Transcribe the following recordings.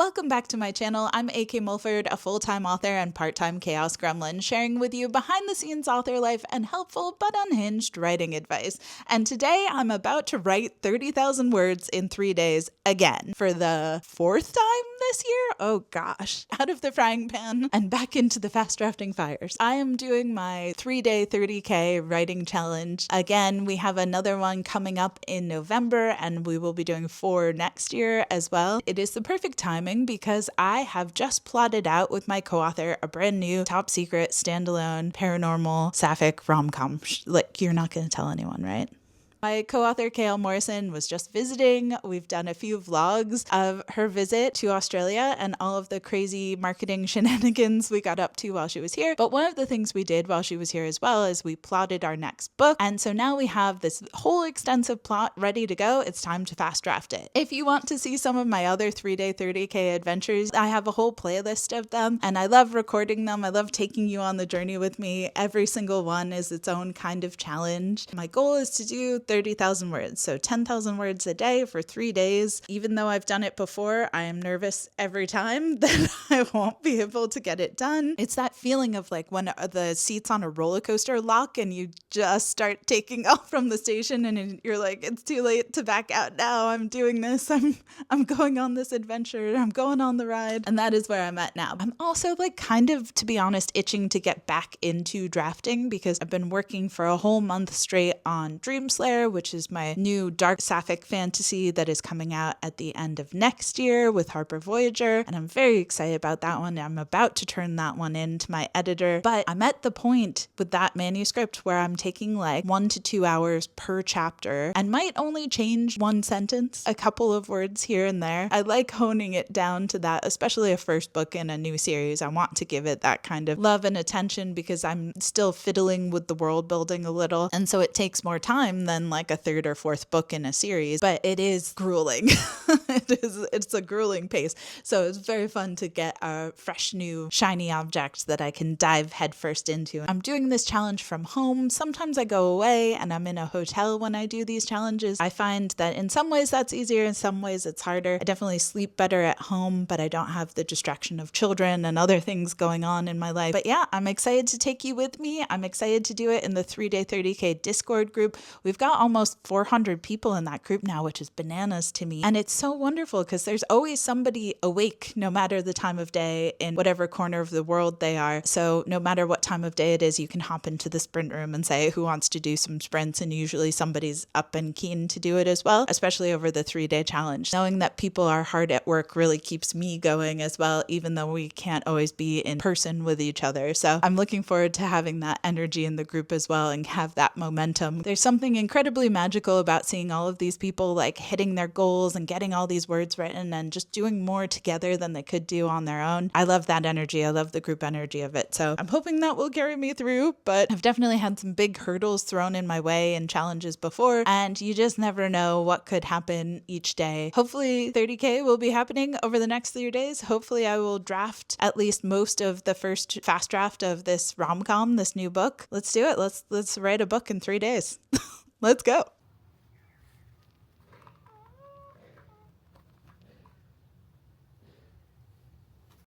Welcome back to my channel. I'm AK Mulford, a full-time author and part-time chaos gremlin, sharing with you behind-the-scenes author life and helpful but unhinged writing advice. And today I'm about to write 30,000 words in 3 days again for the 4th time this year. Oh gosh, out of the frying pan and back into the fast drafting fires. I am doing my 3-day 30K writing challenge. Again, we have another one coming up in November and we will be doing 4 next year as well. It is the perfect timing because I have just plotted out with my co-author a brand new top secret standalone paranormal sapphic rom-com. Like, you're not going to tell anyone, right? My co-author Kale Morrison was just visiting. We've done a few vlogs of her visit to Australia and all of the crazy marketing shenanigans we got up to while she was here. But one of the things we did while she was here as well is we plotted our next book. And so now we have this whole extensive plot ready to go. It's time to fast draft it. If you want to see some of my other 3-day 30K adventures, I have a whole playlist of them and I love recording them. I love taking you on the journey with me. Every single one is its own kind of challenge. My goal is to do 30,000 words, so 10,000 words a day for 3 days. Even though I've done it before, I am nervous every time that I won't be able to get it done. It's that feeling of like when the seats on a roller coaster lock and you just start taking off from the station and you're like, it's too late to back out now. I'm doing this. I'm going on this adventure. I'm going on the ride. And that is where I'm at now. I'm also like kind of, to be honest, itching to get back into drafting because I've been working for a whole month straight on Dreamslayer, which is my new dark sapphic fantasy that is coming out at the end of next year with Harper Voyager. And I'm very excited about that one. I'm about to turn that one in to my editor. But I'm at the point with that manuscript where I'm taking like 1 to 2 hours per chapter and might only change one sentence, a couple of words here and there. I like honing it down to that, especially a first book in a new series. I want to give it that kind of love and attention because I'm still fiddling with the world building a little. And so it takes more time than like a 3rd or 4th book in a series, but it is grueling. It's a grueling pace. So it's very fun to get a fresh new shiny object that I can dive headfirst into. I'm doing this challenge from home. Sometimes I go away and I'm in a hotel when I do these challenges. I find that in some ways that's easier, in some ways it's harder. I definitely sleep better at home, but I don't have the distraction of children and other things going on in my life. But yeah, I'm excited to take you with me. I'm excited to do it in the 3-day 30K Discord group. We've got almost 400 people in that group now, which is bananas to me. And it's so wonderful because there's always somebody awake no matter the time of day in whatever corner of the world they are. So no matter what time of day it is, you can hop into the sprint room and say who wants to do some sprints, and usually somebody's up and keen to do it as well, especially over the 3-day challenge. Knowing that people are hard at work really keeps me going as well, even though we can't always be in person with each other. So I'm looking forward to having that energy in the group as well and have that momentum. There's something incredibly magical about seeing all of these people like hitting their goals and getting all these words written and just doing more together than they could do on their own. I love that energy. I love the group energy of it. So I'm hoping that will carry me through, but I've definitely had some big hurdles thrown in my way in challenges before, and you just never know what could happen each day. Hopefully 30K will be happening over the next 3 days. Hopefully I will draft at least most of the first fast draft of this rom-com, this new book. Let's do it. Let's write a book in 3 days. Let's go.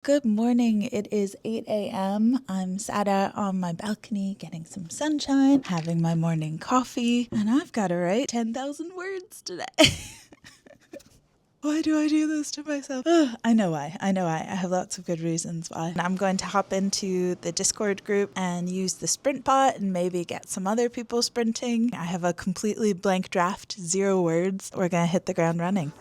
Good morning. It is 8 a.m. I'm sat out on my balcony getting some sunshine, having my morning coffee, and I've got to write 10,000 words today. Why do I do this to myself? I know why. I have lots of good reasons why. I'm going to hop into the Discord group and use the sprint bot and maybe get some other people sprinting. I have a completely blank draft, 0 words. We're going to hit the ground running.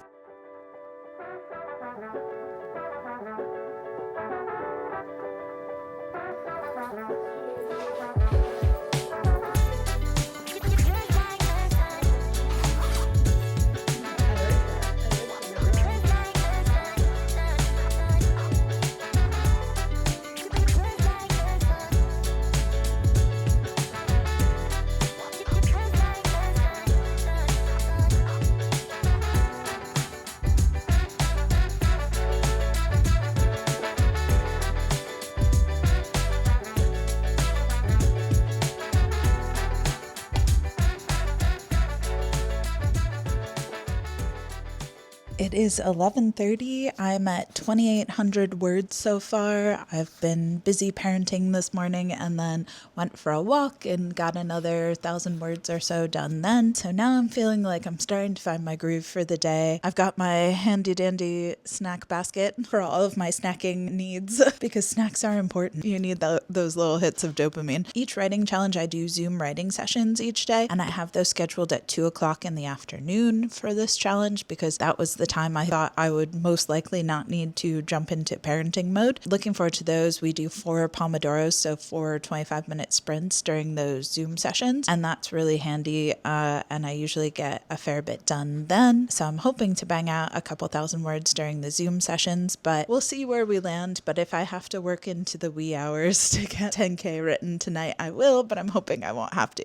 It is 11:30. I'm at 2,800 words so far. I've been busy parenting this morning and then went for a walk and got another 1,000 words or so done then. So now I'm feeling like I'm starting to find my groove for the day. I've got my handy dandy snack basket for all of my snacking needs because snacks are important. You need those little hits of dopamine. Each writing challenge, I do Zoom writing sessions each day, and I have those scheduled at 2 o'clock in the afternoon for this challenge because that was the time I thought I would most likely not need to jump into parenting mode. Looking forward to those. We do 4 Pomodoros, so 4 25-minute sprints during those Zoom sessions, and that's really handy, and I usually get a fair bit done then. So I'm hoping to bang out a couple thousand words during the Zoom sessions, but we'll see where we land. But if I have to work into the wee hours to get 10K written tonight, I will, but I'm hoping I won't have to.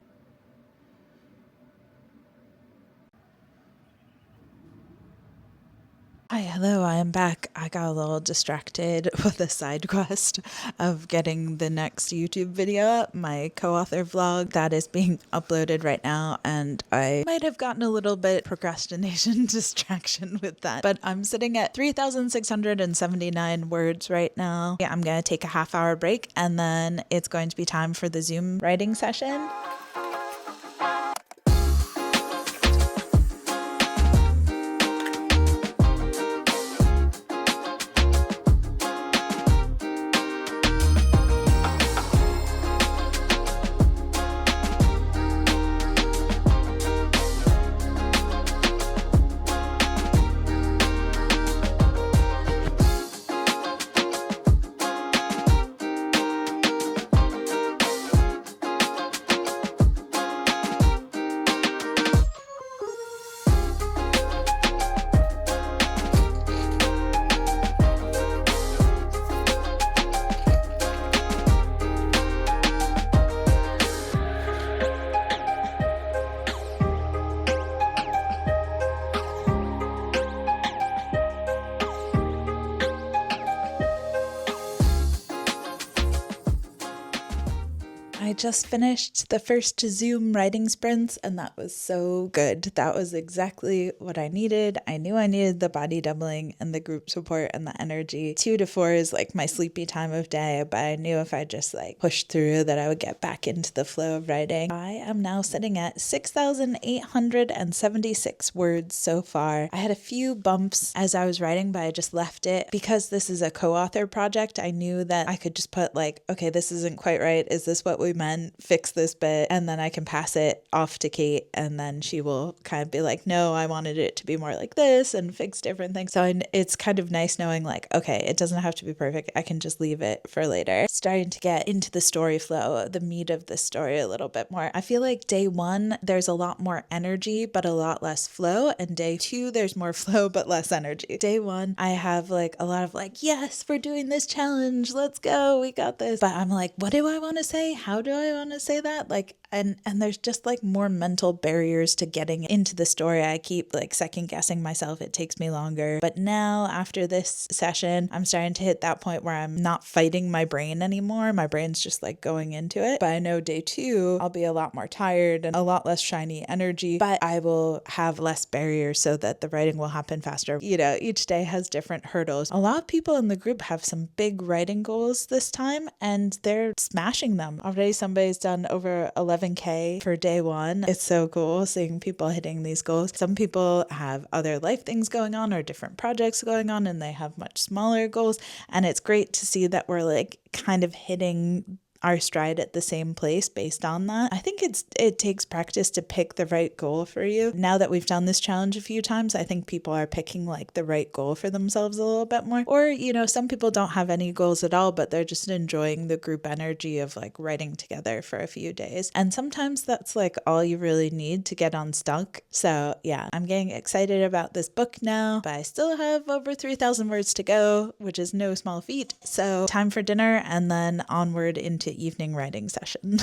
Hi, hello, I am back. I got a little distracted with a side quest of getting the next YouTube video up, my co-author vlog that is being uploaded right now, and I might have gotten a little bit procrastination distraction with that, but I'm sitting at 3,679 words right now. Yeah, I'm gonna take a half-hour break, and then it's going to be time for the Zoom writing session. I just finished the first Zoom writing sprints, and that was so good. That was exactly what I needed. I knew I needed the body doubling and the group support and the energy. 2 to 4 is like my sleepy time of day, but I knew if I just like pushed through that I would get back into the flow of writing. I am now sitting at 6,876 words so far. I had a few bumps as I was writing, but I just left it because this is a co-author project. I knew that I could just put like, okay, this isn't quite right. Is this what we meant? Fix this bit, and then I can pass it off to Kate, and then she will kind of be like, no, I wanted it to be more like this, and fix different things. So it's kind of nice knowing like, okay, it doesn't have to be perfect. I can just leave it for later. Starting to get into the story flow, the meat of the story a little bit more. I feel like day 1, there's a lot more energy, but a lot less flow. And day 2, there's more flow, but less energy. Day 1, I have like a lot of like, yes, we're doing this challenge. Let's go. We got this. But I'm like, what do I want to say? How do I want to say that? Like, and there's just like more mental barriers to getting into the story. I keep like second guessing myself. It takes me longer. But now after this session, I'm starting to hit that point where I'm not fighting my brain anymore. My brain's just like going into it. But I know day 2, I'll be a lot more tired and a lot less shiny energy, but I will have less barriers so that the writing will happen faster. You know, each day has different hurdles. A lot of people in the group have some big writing goals this time, and they're smashing them. Already somebody's done over 11K for day 1. It's so cool seeing people hitting these goals. Some people have other life things going on or different projects going on, and they have much smaller goals. And it's great to see that we're like kind of hitting our stride at the same place based on that. I think it takes practice to pick the right goal for you. Now that we've done this challenge a few times, I think people are picking like the right goal for themselves a little bit more. Or, you know, some people don't have any goals at all, but they're just enjoying the group energy of like writing together for a few days. And sometimes that's like all you really need to get unstuck. So yeah, I'm getting excited about this book now, but I still have over 3,000 words to go, which is no small feat. So time for dinner and then onward into evening writing session.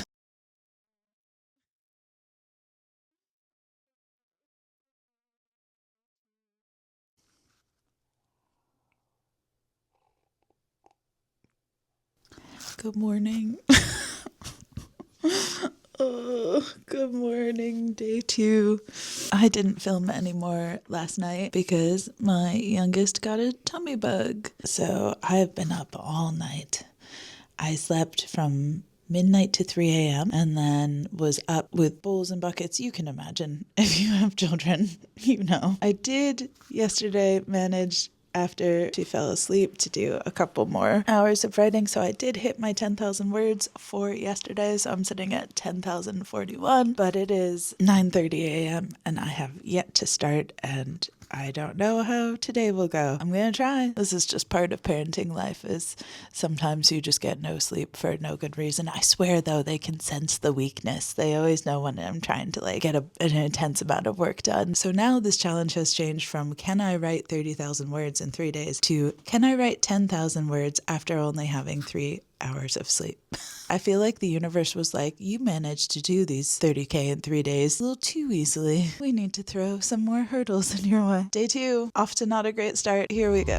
Good morning. Oh, good morning, day 2. I didn't film anymore last night because my youngest got a tummy bug. So I've been up all night. I slept from midnight to 3 a.m. and then was up with bowls and buckets. You can imagine if you have children, you know. I did yesterday manage after she fell asleep to do a couple more hours of writing. So I did hit my 10,000 words for yesterday. So I'm sitting at 10,041, but it is 9:30 a.m. and I have yet to start, and I don't know how today will go. I'm going to try. This is just part of parenting life, is sometimes you just get no sleep for no good reason. I swear, though, they can sense the weakness. They always know when I'm trying to get an intense amount of work done. So now this challenge has changed from can I write 30,000 words in 3 days to can I write 10,000 words after only having 3 hours of sleep. I feel like the universe was like, you managed to do these 30K in 3 days a little too easily. We need to throw some more hurdles in your way. Day 2, off to not a great start. Here we go.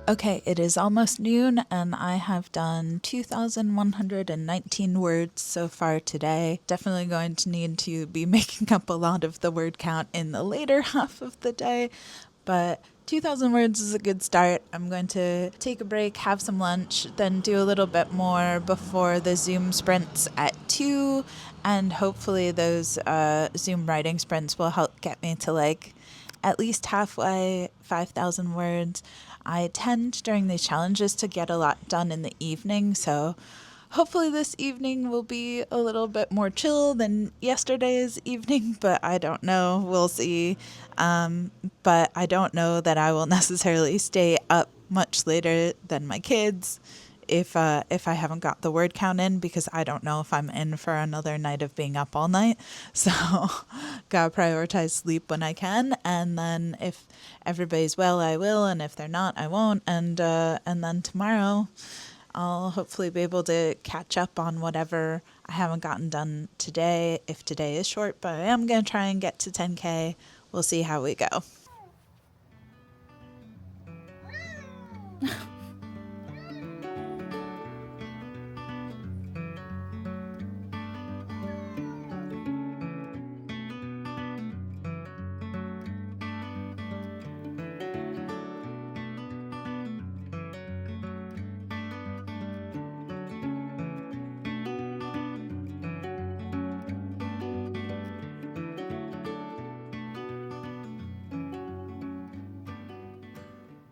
Okay, it is almost noon and I have done 2,119 words so far today. Definitely going to need to be making up a lot of the word count in the later half of the day, but 2,000 words is a good start. I'm going to take a break, have some lunch, then do a little bit more before the Zoom sprints at 2, and hopefully those Zoom writing sprints will help get me to at least halfway, 5,000 words. I tend during these challenges to get a lot done in the evening, so hopefully this evening will be a little bit more chill than yesterday's evening, but I don't know. We'll see. But I don't know that I will necessarily stay up much later than my kids if I haven't got the word count in, because I don't know if I'm in for another night of being up all night. So gotta prioritize sleep when I can, and then if everybody's well, I will, and if they're not, I won't. And then tomorrow I'll hopefully be able to catch up on whatever I haven't gotten done today, if today is short, but I am going to try and get to 10K. We'll see how we go.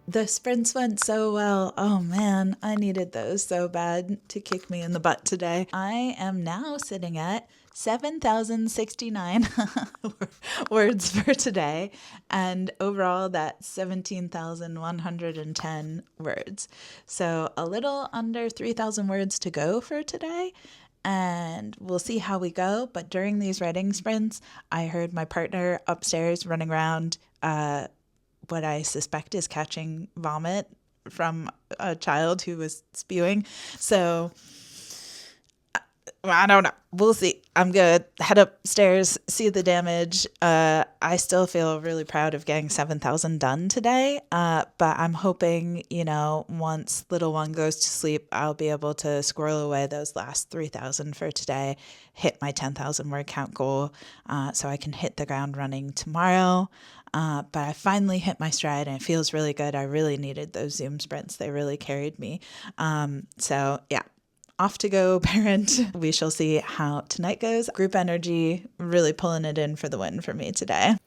The sprints went so well. Oh man, I needed those so bad to kick me in the butt today. I am now sitting at 7,069 words for today, and overall that's 17,110 words. So a little under 3,000 words to go for today, and we'll see how we go. But during these writing sprints, I heard my partner upstairs running around what I suspect is catching vomit from a child who was spewing. So I don't know. We'll see. I'm good. Head upstairs, see the damage. I still feel really proud of getting 7,000 done today. But I'm hoping, once little one goes to sleep, I'll be able to squirrel away those last 3,000 for today, hit my 10,000 word count goal, so I can hit the ground running tomorrow. But I finally hit my stride and it feels really good. I really needed those Zoom sprints. They really carried me. So yeah, off to go, parent. We shall see how tonight goes. Group energy, really pulling it in for the win for me today.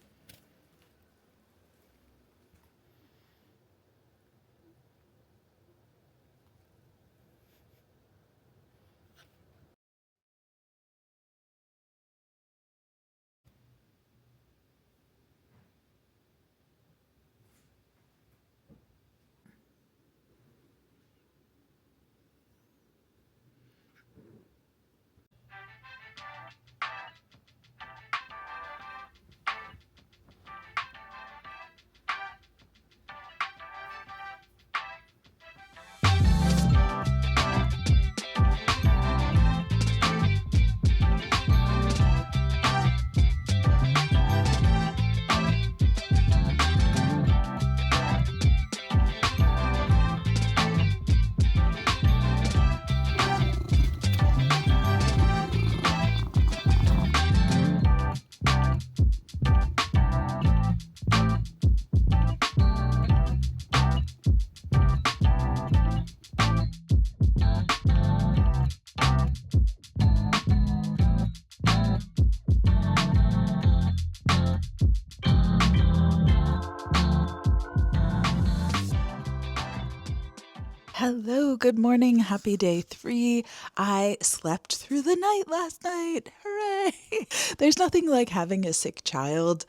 Hello, good morning. Happy day 3. I slept through the night last night. Hooray! There's nothing like having a sick child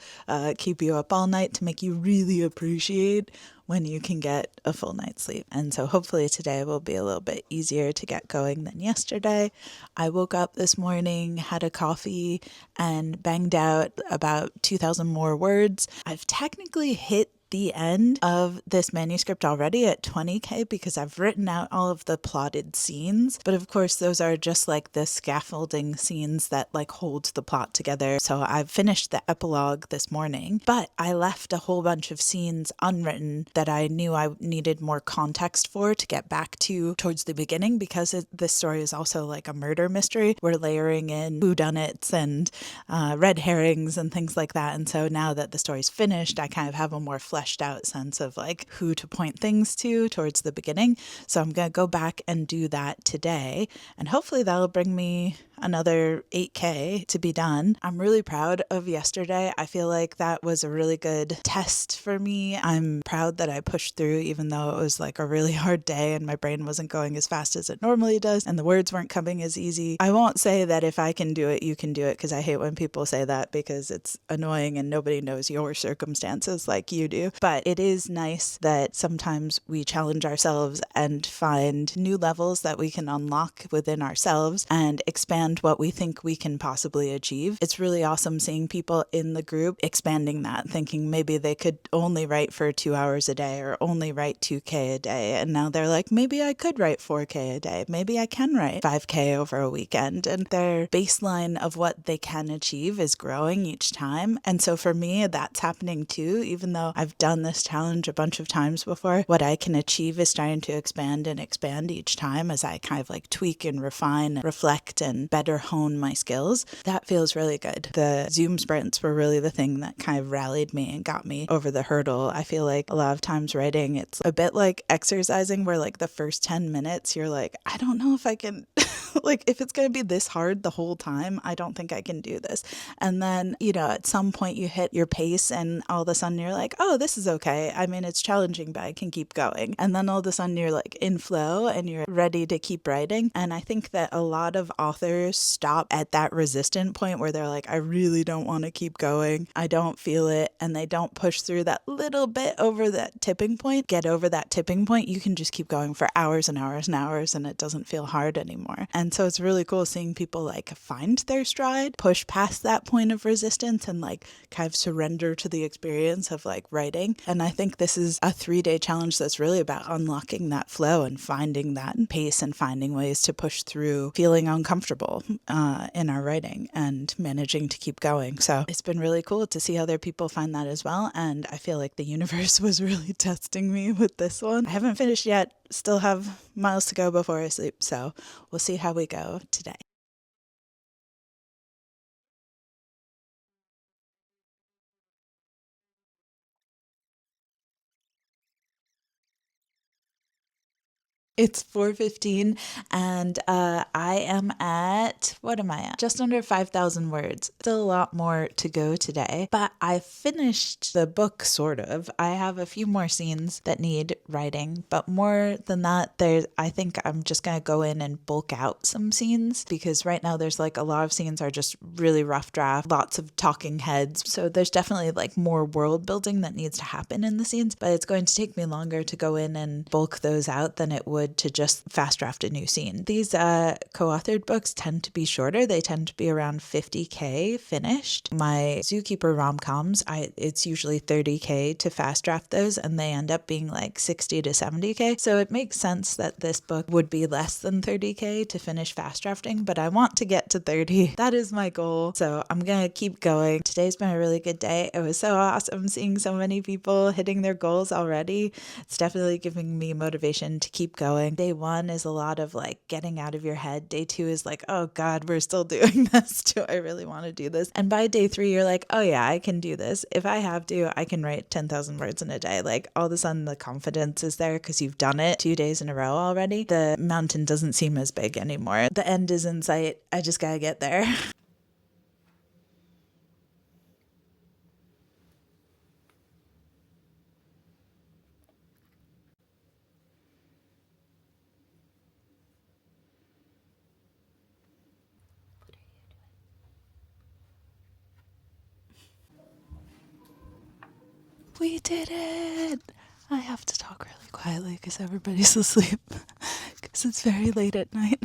keep you up all night to make you really appreciate when you can get a full night's sleep. And so hopefully today will be a little bit easier to get going than yesterday. I woke up this morning, had a coffee, and banged out about 2,000 more words. I've technically hit the end of this manuscript already at 20k because I've written out all of the plotted scenes, but of course those are just like the scaffolding scenes that like hold the plot together. So I've finished the epilogue this morning, but I left a whole bunch of scenes unwritten that I knew I needed more context for to get back to towards the beginning, because this story is also like a murder mystery. We're layering in whodunits and red herrings and things like that, and so now that the story's finished, I kind of have a more fleshed out sense of like who to point things to towards the beginning. So I'm going to go back and do that today, and hopefully that'll bring me another 8k to be done. I'm really proud of yesterday. I feel like that was a really good test for me. I'm proud that I pushed through even though it was like a really hard day and my brain wasn't going as fast as it normally does and the words weren't coming as easy. I won't say that if I can do it, you can do it, because I hate when people say that because it's annoying and nobody knows your circumstances like you do. But it is nice that sometimes we challenge ourselves and find new levels that we can unlock within ourselves and expand what we think we can possibly achieve. It's really awesome seeing people in the group expanding that, thinking maybe they could only write for 2 hours a day or only write 2k a day. And now they're like, maybe I could write 4k a day. Maybe I can write 5k over a weekend. And their baseline of what they can achieve is growing each time. And so for me, that's happening too. Even though I've done this challenge a bunch of times before, what I can achieve is starting to expand and expand each time as I kind of like tweak and refine, reflect, and better hone my skills. That feels really good. The Zoom sprints were really the thing that kind of rallied me and got me over the hurdle. I feel like a lot of times writing, it's a bit like exercising where like the first 10 minutes you're like, I don't know if I can like if it's going to be this hard the whole time, I don't think I can do this. And then, at some point you hit your pace and all of a sudden you're like, oh, this is okay. I mean, it's challenging, but I can keep going. And then all of a sudden you're like in flow and you're ready to keep writing. And I think that a lot of authors stop at that resistant point where they're like, I really don't want to keep going. I don't feel it. And they don't push through that little bit over that tipping point. Get over that tipping point. You can just keep going for hours and hours and hours and it doesn't feel hard anymore. And so it's really cool seeing people like find their stride, push past that point of resistance and like kind of surrender to the experience of like writing. And I think this is a 3-day challenge that's really about unlocking that flow and finding that pace and finding ways to push through feeling uncomfortable in our writing and managing to keep going. So it's been really cool to see other people find that as well. And I feel like the universe was really testing me with this one. I haven't finished yet. Still have miles to go before I sleep. So we'll see how we go today. It's 4:15 and I am at, what am I at? Just under 5,000 words. Still a lot more to go today, but I finished the book sort of. I have a few more scenes that need writing, but more than that, I think I'm just going to go in and bulk out some scenes because right now there's like a lot of scenes are just really rough draft, lots of talking heads. So there's definitely like more world building that needs to happen in the scenes, but it's going to take me longer to go in and bulk those out than it would to just fast draft a new scene. These co-authored books tend to be shorter. They tend to be around 50k finished. My Zookeeper rom-coms, it's usually 30k to fast draft those, and they end up being like 60 to 70k. So it makes sense that this book would be less than 30k to finish fast drafting, but I want to get to 30. That is my goal. So I'm gonna keep going. Today's been a really good day. It was so awesome seeing so many people hitting their goals already. It's definitely giving me motivation to keep going. Day 1 is a lot of like getting out of your head. Day 2 is like, oh God, we're still doing this. Do I really want to do this? And by day 3, you're like, oh yeah, I can do this. If I have to, I can write 10,000 words in a day. Like all of a sudden the confidence is there because you've done it 2 days in a row already. The mountain doesn't seem as big anymore. The end is in sight. I just gotta get there. We did it! I have to talk really quietly because everybody's asleep because it's very late at night.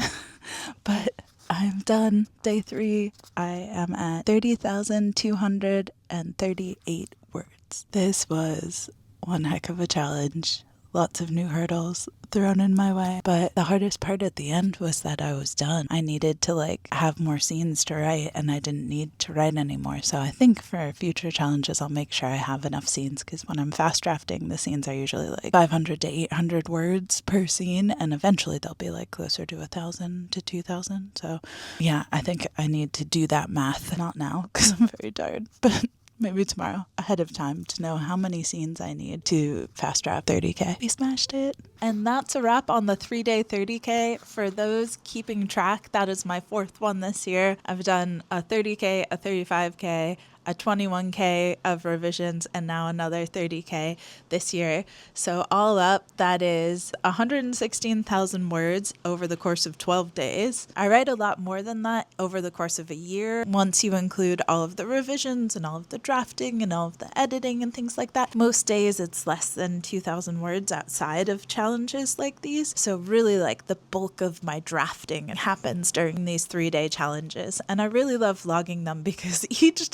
But I'm done. Day 3. I am at 30,238 words. This was one heck of a challenge. Lots of new hurdles thrown in my way. But the hardest part at the end was that I was done. I needed to have more scenes to write, and I didn't need to write anymore. So I think for future challenges, I'll make sure I have enough scenes, because when I'm fast drafting, the scenes are usually 500 to 800 words per scene, and eventually they'll be closer to 1,000 to 2,000. So yeah, I think I need to do that math. Not now, because I'm very tired, but maybe tomorrow, ahead of time, to know how many scenes I need to fast draft 30K. We smashed it. And that's a wrap on the 3-day 30K. For those keeping track, that is my 4th one this year. I've done a 30K, a 35K, a 21K of revisions, and now another 30K this year. So all up, that is 116,000 words over the course of 12 days. I write a lot more than that over the course of a year, once you include all of the revisions and all of the drafting and all of the editing and things like that. Most days it's less than 2,000 words outside of challenges like these. So really the bulk of my drafting happens during these 3-day challenges. And I really love logging them because each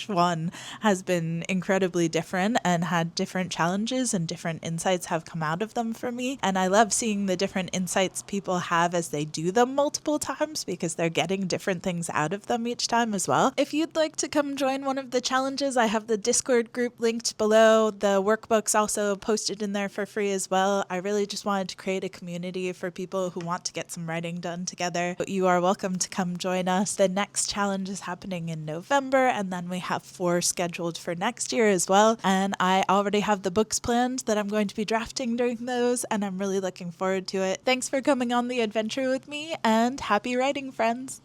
one has been incredibly different and had different challenges, and different insights have come out of them for me. And I love seeing the different insights people have as they do them multiple times, because they're getting different things out of them each time as well. If you'd like to come join one of the challenges, I have the Discord group linked below. The workbook's also posted in there for free as well. I really just wanted to create a community for people who want to get some writing done together. But you are welcome to come join us. The next challenge is happening in November, and then we have 4 scheduled for next year as well. And I already have the books planned that I'm going to be drafting during those, and I'm really looking forward to it. Thanks for coming on the adventure with me, and happy writing, friends!